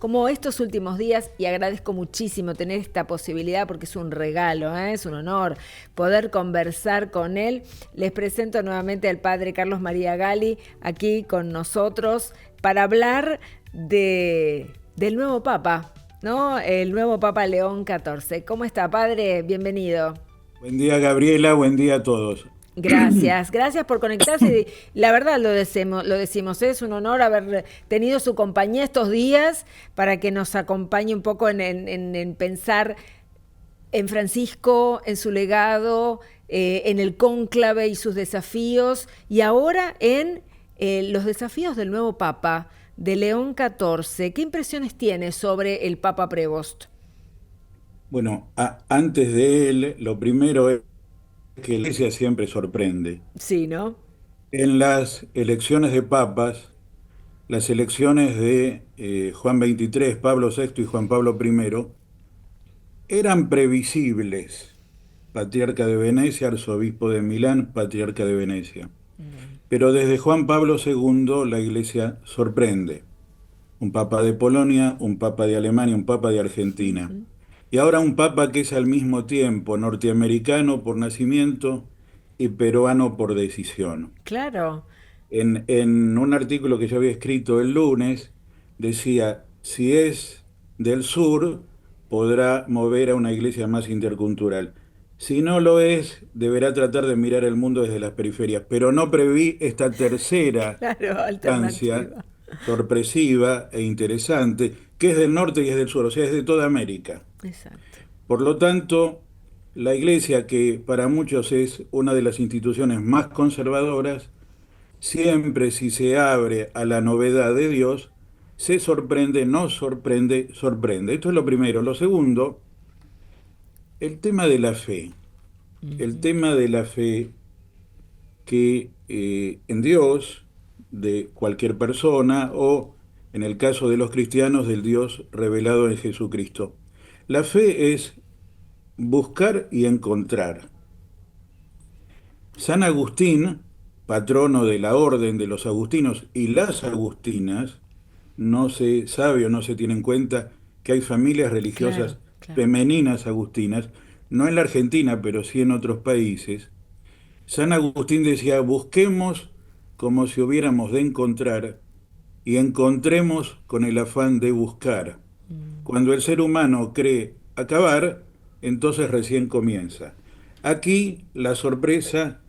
como estos últimos días, y agradezco muchísimo tener esta posibilidad porque es un regalo, es un honor poder conversar con él. Les presento nuevamente al padre Carlos María Gali aquí con nosotros para hablar del nuevo Papa, ¿no? El nuevo Papa León XIV. ¿Cómo está, padre? Bienvenido. Buen día, Gabriela, buen día a todos. Gracias, gracias por conectarse. La verdad lo decimos, es un honor haber tenido su compañía estos días para que nos acompañe un poco en pensar en Francisco, en su legado, en el cónclave y sus desafíos, y ahora en los desafíos del nuevo Papa, de León XIV. ¿Qué impresiones tiene sobre el Papa Prevost? Bueno, antes de él, lo primero es que la Iglesia siempre sorprende. Sí, ¿no? En las elecciones de papas, las elecciones de Juan XXIII, Pablo VI y Juan Pablo I, eran previsibles. Patriarca de Venecia, arzobispo de Milán, patriarca de Venecia. Pero desde Juan Pablo II la Iglesia sorprende. Un papa de Polonia, un papa de Alemania, un papa de Argentina. Y ahora un papa que es al mismo tiempo norteamericano por nacimiento y peruano por decisión. Claro. En un artículo que yo había escrito el lunes, decía, si es del sur, podrá mover a una iglesia más intercultural. Si no lo es, deberá tratar de mirar el mundo desde las periferias. Pero no preví esta tercera Claro, instancia alternativa. sorpresiva e interesante, que es del norte y es del sur, o sea, es de toda América. Exacto. Por lo tanto, la Iglesia, que para muchos es una de las instituciones más conservadoras, siempre si se abre a la novedad de Dios, se sorprende, no sorprende, sorprende. Esto es lo primero. Lo segundo, el tema de la fe. El tema de la fe que en Dios, de cualquier persona, o en el caso de los cristianos, del Dios revelado en Jesucristo. La fe es buscar y encontrar. San Agustín, patrono de la orden de los agustinos y las agustinas, no se sabe o no se tiene en cuenta que hay familias Claro, religiosas claro. femeninas agustinas, no en la Argentina, pero sí en otros países. San Agustín decía, busquemos como si hubiéramos de encontrar y encontremos con el afán de buscar. Cuando el ser humano cree acabar, entonces recién comienza. Aquí la sorpresa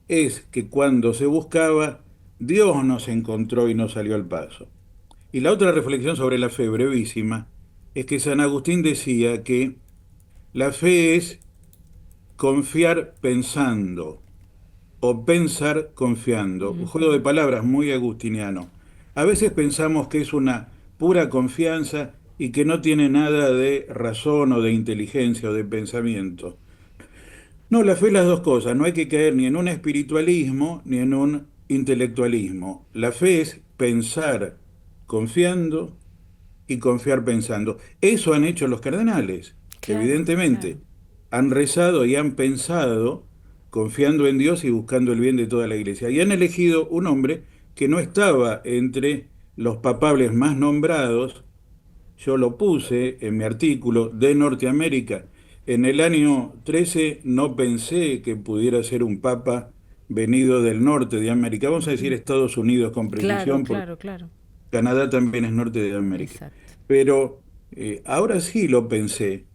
es que cuando se buscaba, Dios nos encontró y nos salió al paso. Y la otra reflexión sobre la fe, brevísima, es que San Agustín decía que la fe es confiar pensando o pensar confiando. Un juego de palabras muy agustiniano. A veces pensamos que es una pura confianza y que no tiene nada de razón o de inteligencia o de pensamiento. No, la fe es las dos cosas. No hay que caer ni en un espiritualismo ni en un intelectualismo. La fe es pensar confiando y confiar pensando. Eso han hecho los cardenales. Claro, claro. Evidentemente, han rezado y han pensado confiando en Dios y buscando el bien de toda la iglesia. Y han elegido un hombre que no estaba entre los papables más nombrados. Yo lo puse en mi artículo de Norteamérica. En el año 13 no pensé que pudiera ser un papa venido del norte de América. Vamos a decir Estados Unidos con Claro, precisión, porque claro, claro. Canadá también es norte de América. Exacto. Pero ahora sí lo pensé.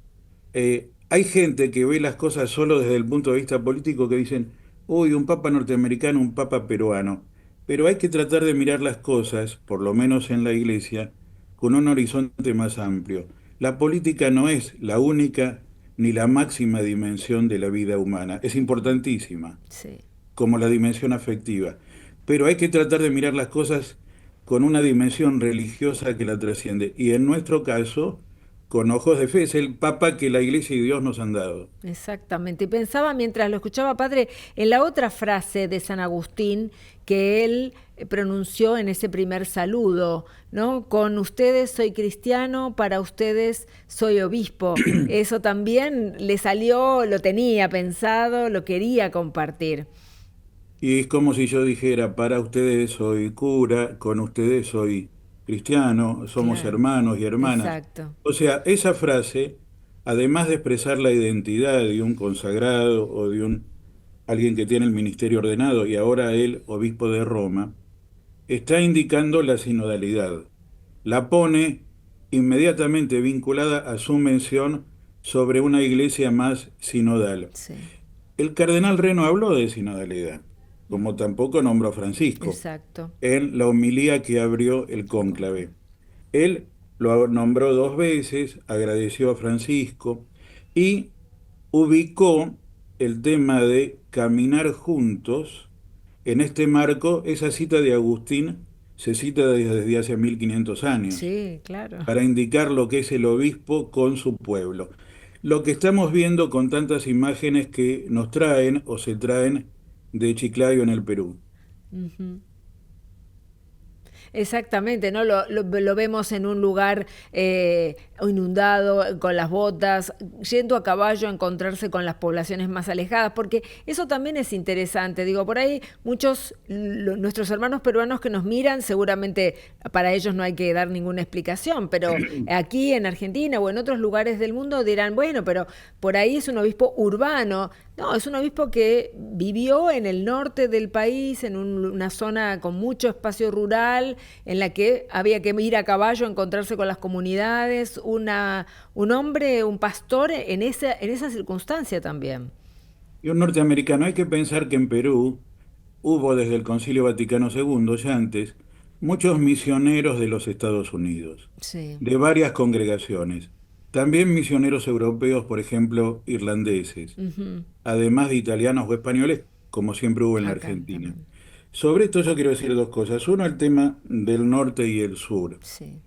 Hay gente que ve las cosas solo desde el punto de vista político que dicen, uy, un papa norteamericano, un papa peruano. Pero hay que tratar de mirar las cosas, por lo menos en la iglesia, con un horizonte más amplio. La política no es la única ni la máxima dimensión de la vida humana. Es importantísima, Sí. como la dimensión afectiva. Pero hay que tratar de mirar las cosas con una dimensión religiosa que la trasciende. Y en nuestro caso, con ojos de fe, es el Papa que la Iglesia y Dios nos han dado. Exactamente. Y pensaba mientras lo escuchaba, padre, en la otra frase de San Agustín que él pronunció en ese primer saludo, ¿no? Con ustedes soy cristiano, para ustedes soy obispo. Eso también le salió, lo tenía pensado, lo quería compartir. Y es como si yo dijera, para ustedes soy cura, con ustedes soy cristiano, somos Claro, hermanos y hermanas. exacto. O sea, esa frase, además de expresar la identidad de un consagrado o de un alguien que tiene el ministerio ordenado y ahora él, obispo de Roma, está indicando la sinodalidad. La pone inmediatamente vinculada a su mención sobre una iglesia más sinodal. Sí, El cardenal Reno habló de sinodalidad, como tampoco nombró a Francisco, exacto. en la homilía que abrió el El conclave. cónclave. Él lo nombró dos veces, agradeció a Francisco y ubicó el tema de caminar juntos. En este marco, esa cita de Agustín se cita desde hace 1500 años Sí, claro. para indicar lo que es el obispo con su pueblo. Lo que estamos viendo con tantas imágenes que nos traen o se traen de Chiclayo en el Perú. Ujú. Exactamente, ¿no? Lo vemos en un lugar inundado, con las botas, yendo a caballo a encontrarse con las poblaciones más alejadas, porque eso también es interesante. Digo, por ahí muchos, nuestros hermanos peruanos que nos miran, seguramente para ellos no hay que dar ninguna explicación, pero aquí en Argentina o en otros lugares del mundo dirán, bueno, pero por ahí es un obispo urbano. No, es un obispo que vivió en el norte del país, en una zona con mucho espacio rural, en la que había que ir a caballo a encontrarse con las comunidades, un hombre, un pastor en esa circunstancia también. Y un norteamericano, hay que pensar que en Perú hubo desde el Concilio Vaticano II, ya antes, muchos misioneros de los Estados Unidos, Sí, de varias congregaciones. También misioneros europeos, por ejemplo, irlandeses, ujú, además de italianos o españoles, como siempre hubo en la acá Argentina. también. Sobre esto yo quiero decir dos cosas. Uno, el tema del norte y el sur. Sí,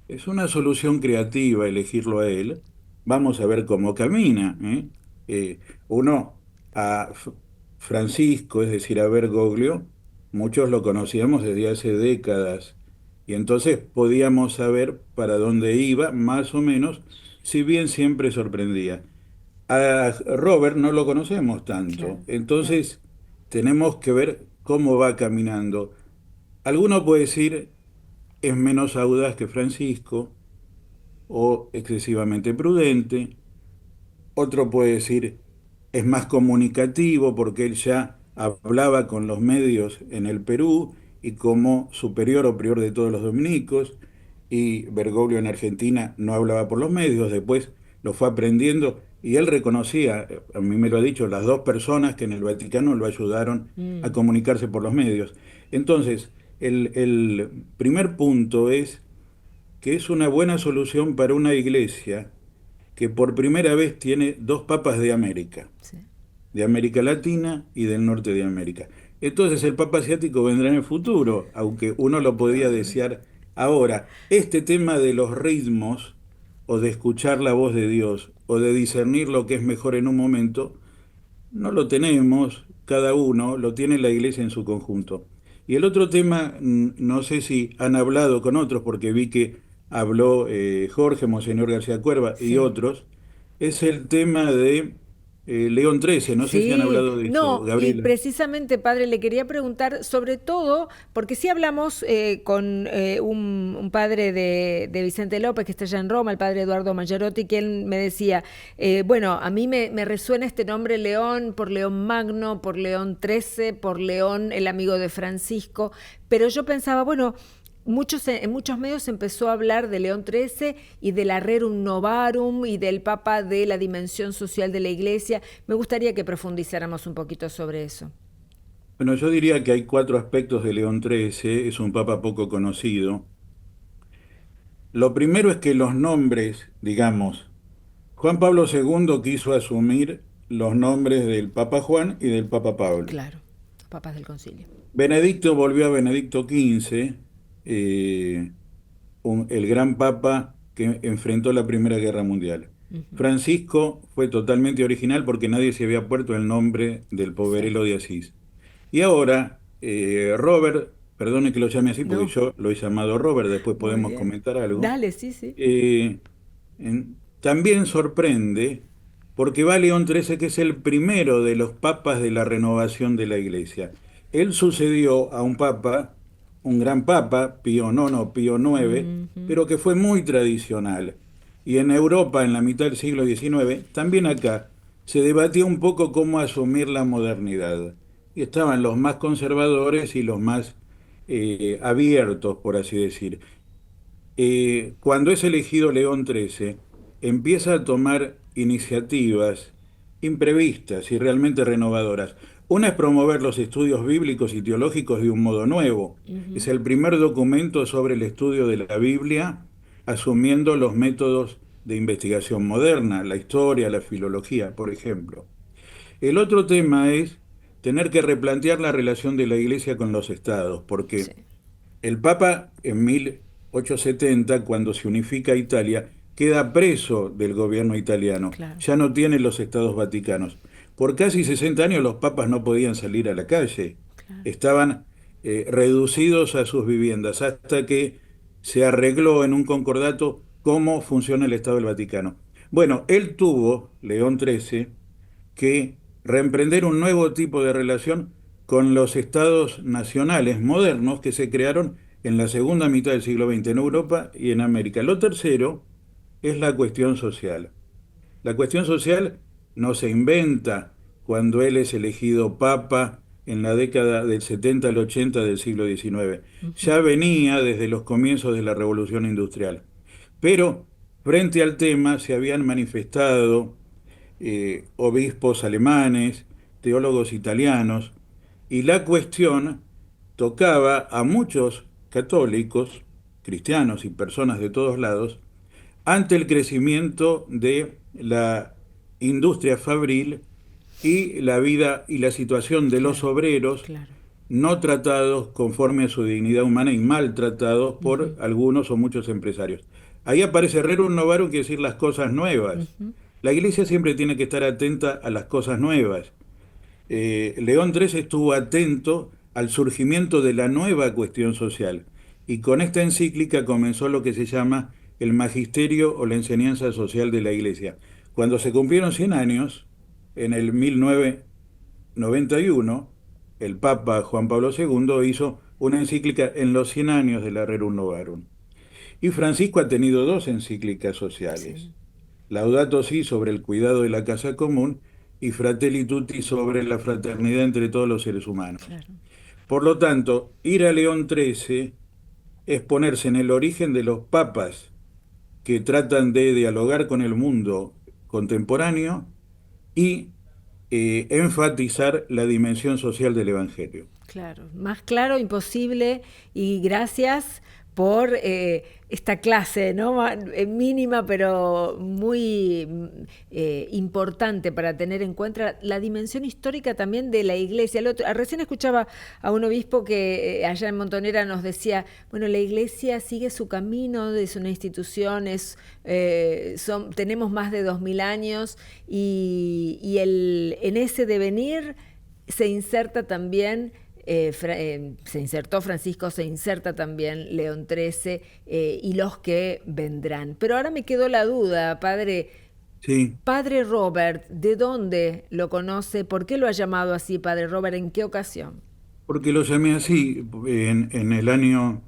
Es una solución creativa elegirlo a él. Vamos a ver cómo camina, ¿eh? Uno, a Francisco, es decir, a Bergoglio, muchos lo conocíamos desde hace décadas y entonces podíamos saber para dónde iba, más o menos, si bien siempre sorprendía. A Robert no lo conocemos tanto, claro, claro. entonces tenemos que ver cómo va caminando. Alguno puede decir es menos audaz que Francisco o excesivamente prudente. Otro puede decir es más comunicativo porque él ya hablaba con los medios en el Perú y como superior o prior de todos los dominicos, y Bergoglio en Argentina no hablaba por los medios, después lo fue aprendiendo y él reconocía, a mí me lo ha dicho, las dos personas que en el Vaticano lo ayudaron a Mm, comunicarse por los medios. Entonces, el primer punto es que es una buena solución para una iglesia que por primera vez tiene dos papas sí. de América Latina y del norte de América. Entonces el papa asiático vendrá en el futuro, aunque uno lo podía Probablemente. desear ahora. Este tema de los ritmos, o de escuchar la voz de Dios, o de discernir lo que es mejor en un momento, no lo tenemos, cada uno, lo tiene la iglesia en su conjunto. Y el otro tema, no sé si han hablado con otros, porque vi que habló Jorge, Monseñor García Cuerva y Sí. otros, es el tema de León XIII. No sé si han Sí, hablado de eso, no, y Gabriela. precisamente, padre, le quería preguntar sobre todo, porque sí hablamos con un padre de Vicente López, que está allá en Roma, el padre Eduardo Mayerotti, que él me decía, bueno, a mí me resuena este nombre León por León Magno, por León XIII, por León, el amigo de Francisco, pero yo pensaba, bueno, en muchos medios se empezó a hablar de León XIII y del Rerum Novarum y del Papa de la dimensión social de la Iglesia. Me gustaría que profundizáramos un poquito sobre eso. Bueno, yo diría que hay cuatro aspectos de León XIII, es un papa poco conocido. Lo primero es que los nombres, digamos, Juan Pablo II quiso asumir los nombres del Papa Juan y del Papa Pablo. Claro, los papas del concilio. Benedicto volvió a Benedicto XV, el gran papa que enfrentó la Primera Guerra Mundial. Ujú, Francisco fue totalmente original porque nadie se había puesto el nombre del poverelo exacto. de Asís. Y ahora, Robert, perdone que lo llame así porque No, yo lo he llamado Robert, después muy podemos bien. comentar algo, Dale, sí, sí. también sorprende porque va León XIII, que es el primero de los papas de la renovación de la Iglesia. Él sucedió a un papa un gran papa, Pío IX, Pío IX, Ujú. pero que fue muy tradicional. Y en Europa, en la mitad del siglo XIX, también acá, se debatía un poco cómo asumir la modernidad. Y estaban los más conservadores y los más abiertos, por así decir. Cuando es elegido León XIII, empieza a tomar iniciativas imprevistas y realmente renovadoras. Una es promover los estudios bíblicos y teológicos de un modo nuevo. Es Ujú. el primer documento sobre el estudio de la Biblia, asumiendo los métodos de investigación moderna, la historia, la filología, por ejemplo. El otro tema es tener que replantear la relación de la Iglesia con los estados, Sí, porque el Papa en 1870, cuando se unifica Italia, queda preso del gobierno italiano, claro, ya no tiene los estados vaticanos. Por casi 60 años los papas no podían salir a la calle, claro. estaban reducidos a sus viviendas, hasta que se arregló en un concordato cómo funciona el Estado del Vaticano. Bueno, él tuvo, León XIII, que reemprender un nuevo tipo de relación con los estados nacionales modernos que se crearon en la segunda mitad del siglo XX en Europa y en América. Lo tercero es la cuestión social. La cuestión social no se inventa cuando él es elegido papa en la década del 70 al 80 del siglo XIX. Ujú. Ya venía desde los comienzos de la Revolución Industrial. Pero frente al tema se habían manifestado obispos alemanes, teólogos italianos, y la cuestión tocaba a muchos católicos, cristianos y personas de todos lados, ante el crecimiento de la industria fabril y la vida y la situación de los Claro, obreros claro. no tratados conforme a su dignidad humana y maltratados por Ujú, algunos o muchos empresarios. Ahí aparece Rerum Novarum, que decir las cosas nuevas. ujú. La iglesia siempre tiene que estar atenta a las cosas nuevas. León XIII estuvo atento al surgimiento de la nueva cuestión social y con esta encíclica comenzó lo que se llama el magisterio o la enseñanza social de la iglesia. Cuando se cumplieron 100 años, en el 1991, el Papa Juan Pablo II hizo una encíclica en los 100 años de la Rerum Novarum. Y Francisco ha tenido dos encíclicas sociales. Sí, Laudato Si sobre el cuidado de la casa común y Fratelli Tutti sobre la fraternidad entre todos los seres humanos. claro. Por lo tanto, ir a León XIII es ponerse en el origen de los papas que tratan de dialogar con el mundo contemporáneo y enfatizar la dimensión social del Evangelio. Claro, más claro imposible y gracias por esta clase, ¿no? Mínima pero muy importante para tener en cuenta la dimensión histórica también de la iglesia. Recién escuchaba a un obispo que allá en Montonera nos decía, bueno, la iglesia sigue su camino, es una institución, tenemos más de 2000 años y en ese devenir se inserta también se insertó Francisco, se inserta también León XIII y los que vendrán. Pero ahora me quedó la duda, padre. Sí, Padre Robert, ¿de dónde lo conoce? ¿Por qué lo ha llamado así, Padre Robert? ¿En qué ocasión? porque lo llamé así en el año,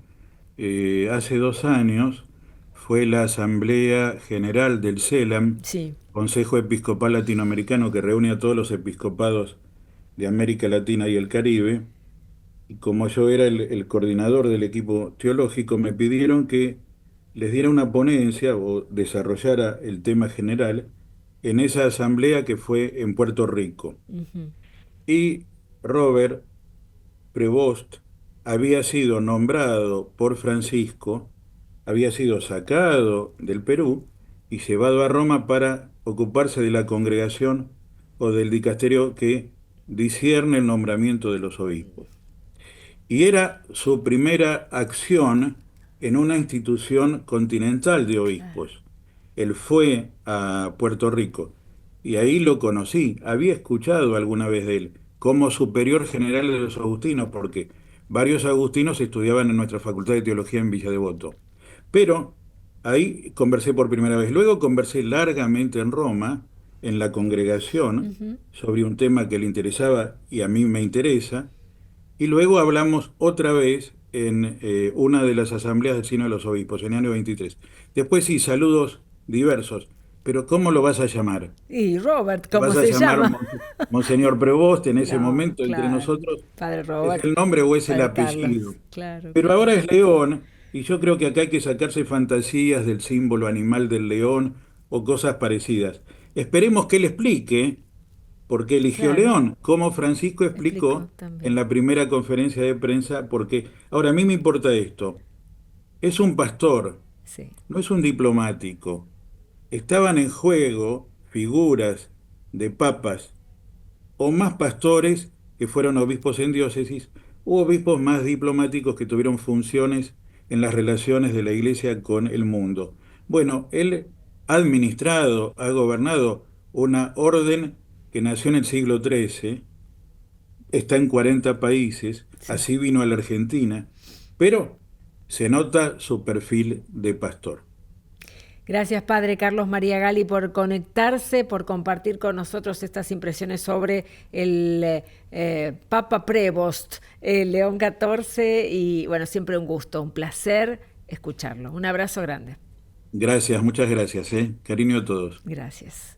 hace 2 años, fue la Asamblea General del CELAM, Sí. Consejo Episcopal Latinoamericano, que reúne a todos los episcopados de América Latina y el Caribe, y como yo era el coordinador del equipo teológico, me pidieron que les diera una ponencia o desarrollara el tema general en esa asamblea que fue en Puerto Rico. Ujú. Y Robert Prevost había sido nombrado por Francisco, había sido sacado del Perú y llevado a Roma para ocuparse de la congregación o del dicasterio que discierne el nombramiento de los obispos. Y era su primera acción en una institución continental de Claro. obispos. Él fue a Puerto Rico y ahí lo conocí. Había escuchado alguna vez de él como superior general de los agustinos, porque varios agustinos estudiaban en nuestra Facultad de Teología en Villa Devoto. Pero ahí conversé por primera vez. Luego conversé largamente en Roma, en la congregación, Ujú. sobre un tema que le interesaba y a mí me interesa. Y luego hablamos otra vez en una de las asambleas del Sínodo de los Obispos, en el año 23. Después sí, saludos diversos, pero ¿cómo lo vas a llamar? Y Robert, ¿Lo ¿cómo vas a se llamar llama? Monseñor Prevost en ese No, momento entre claro. nosotros? Padre ¿Es Robert, el nombre o es el Padre Carlos. apellido? Claro, Pero claro. ahora es León, y yo creo que acá hay que sacarse fantasías del símbolo animal del león o cosas parecidas. Esperemos que él explique por qué eligió Claro, León, como Francisco explicó explicó en también. la primera conferencia de prensa, porque ahora a mí me importa esto. Es un pastor, Sí, no es un diplomático. Estaban en juego figuras de papas o más pastores que fueron obispos en diócesis, u obispos más diplomáticos que tuvieron funciones en las relaciones de la Iglesia con el mundo. Bueno, él ha administrado, ha gobernado una orden que nació en el siglo XIII, está en 40 países, sí. así vino a la Argentina, pero se nota su perfil de pastor. Gracias, Padre Carlos María Gali, por conectarse, por compartir con nosotros estas impresiones sobre el Papa Prevost, León XIV, y bueno, siempre un gusto, un placer escucharlo. Un abrazo grande. Gracias, muchas gracias, ¿eh? Cariño a todos. Gracias.